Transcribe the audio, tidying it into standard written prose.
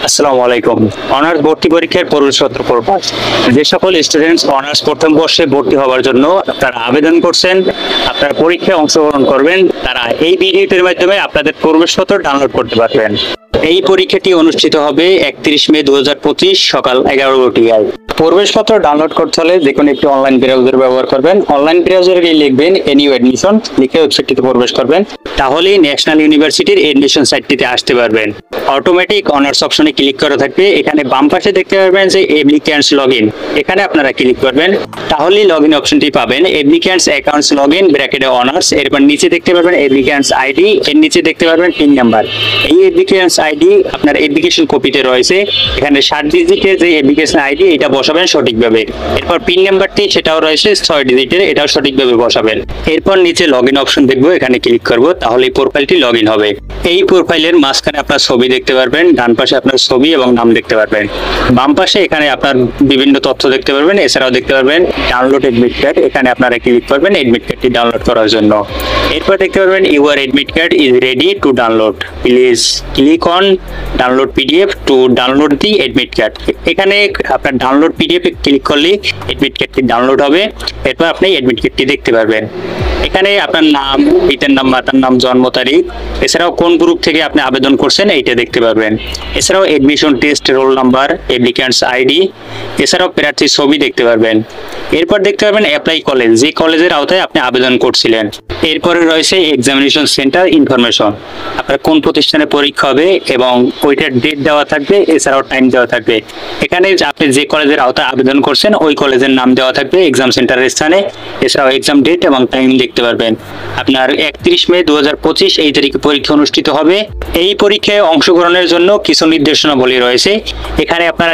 আসসালামু আলাইকুম। অনার্স ভর্তি পরীক্ষার প্রবেশপত্র প্রকাশ। যে সকল স্টুডেন্টস অনার্স প্রথম বর্ষে ভর্তি হওয়ার জন্য আপনারা আবেদন করছেন, আপনারা পরীক্ষায় অংশগ্রহণ করবেন, তারা এই ভিডিওটির মাধ্যমে আপনাদের প্রবেশপত্র ডাউনলোড করতে পারবেন। এই পরীক্ষাটি অনুষ্ঠিত হবে 31 মে 2025 সকাল 11টায়। প্রবেশপত্র ডাউনলোড করতে হলে যে কোনো একটি অনলাইন ব্রাউজার ব্যবহার করবেন। অনলাইন ব্রাউজারে গিয়ে লিখবেন এনইউ অ্যাডমিশন, লিখে ওয়েবসাইটটিতে প্রবেশ করবেন। তাহলেই ন্যাশনাল ইউনিভার্সিটির এডমিশন সাইটটিতে আসতে পারবেন। অটোমেটিক অনার্স অপশনে ক্লিক করা থাকবে। এখানে বাম পাশে দেখতে পারবেন যে অ্যাপ্লিক্যান্টস লগইন, এখানে আপনারা ক্লিক করবেন। তাহলেই লগইন অপশনটি পাবেন। অ্যাপ্লিক্যান্টস অ্যাকাউন্টস লগইন ব্র্যাকেটে অনার্স, এরপর নিচে দেখতে পারবেন অ্যাপ্লিক্যান্টস আইডি, এর নিচে দেখতে পারবেন পিন নাম্বার। এই অ্যাপ্লিক্যান্টস আইডি আপনার অ্যাপ্লিকেশন কপিতে রয়েছে। এখানে 7 ডিজিটের যে অ্যাপ্লিকেশন আইডি এটা বসাবেন সঠিকভাবে। এরপর পিন নাম্বারটি সেটাও রয়েছে 6 ডিজিটের, এটাও সঠিকভাবে বসাবেন। এরপর নিচে লগইন অপশন দেখবো, এখানে ক্লিক করব, তাহলে এই প্রোফাইলটি লগইন হবে। এই প্রোফাইলের মাঝখানে আপনার ছবি দেখতে পারবেন, ডান পাশে আপনার ছবি এবং নাম দেখতে পারবেন। বাম পাশে এখানে আপনার বিভিন্ন তথ্য দেখতে পারবেন। এছাড়াও দেখতে পারবেন ডাউনলোড এডমিট কার্ড, এখানে আপনারা ক্লিক করবেন এডমিট কার্ডটি ডাউনলোড করার জন্য। এরপর দেখতে পারবেন your admit card is ready to download, please click on download PDF to download the admit card. এখানে আপনার ডাউনলোড পিডিএফ ক্লিক করলে এডমিট কার্ডটি ডাউনলোড হবে। এরপর আপনি এডমিট কার্ডটি দেখতে পারবেন। এখানে আপনার নাম, পিতার নাম, মাতার নাম, জন্ম তারিখ, এছাড়াও কোন গ্রুপ থেকে আপনি আবেদন করছেন এইটা দেখতে পারবেন। এছাড়াও admission test roll number, applicants ID, এছাড়াও প্রার্থীর ছবি দেখতে পারবেন। এরপর দেখতে পারবেন অ্যাপ্লাই কলেজ, যে কলেজের আওতায় আপনি আবেদন করছিলেন। এরপরে রয়েছে এক্সামিনেশন সেন্টার ইনফরমেশন, আপনার কোন প্রতিষ্ঠানে পরীক্ষা হবে এবং ওইটার ডেট দেওয়া থাকবে, এছাড়াও টাইম দেওয়া থাকবে। এখানে আপনি যে কলেজের আওতায় আবেদন করছেন ওই কলেজের নাম দেওয়া থাকবে এক্সাম সেন্টারের স্থানে, এছাড়াও এক্সাম ডেট এবং টাইম দেখতে পারবেন। আপনার 31 মে 2025 এই তারিখে পরীক্ষা অনুষ্ঠিত হবে। এই পরীক্ষায় অংশগ্রহণের জন্য কিছু নির্দেশনাবলী রয়েছে, এখানে আপনারা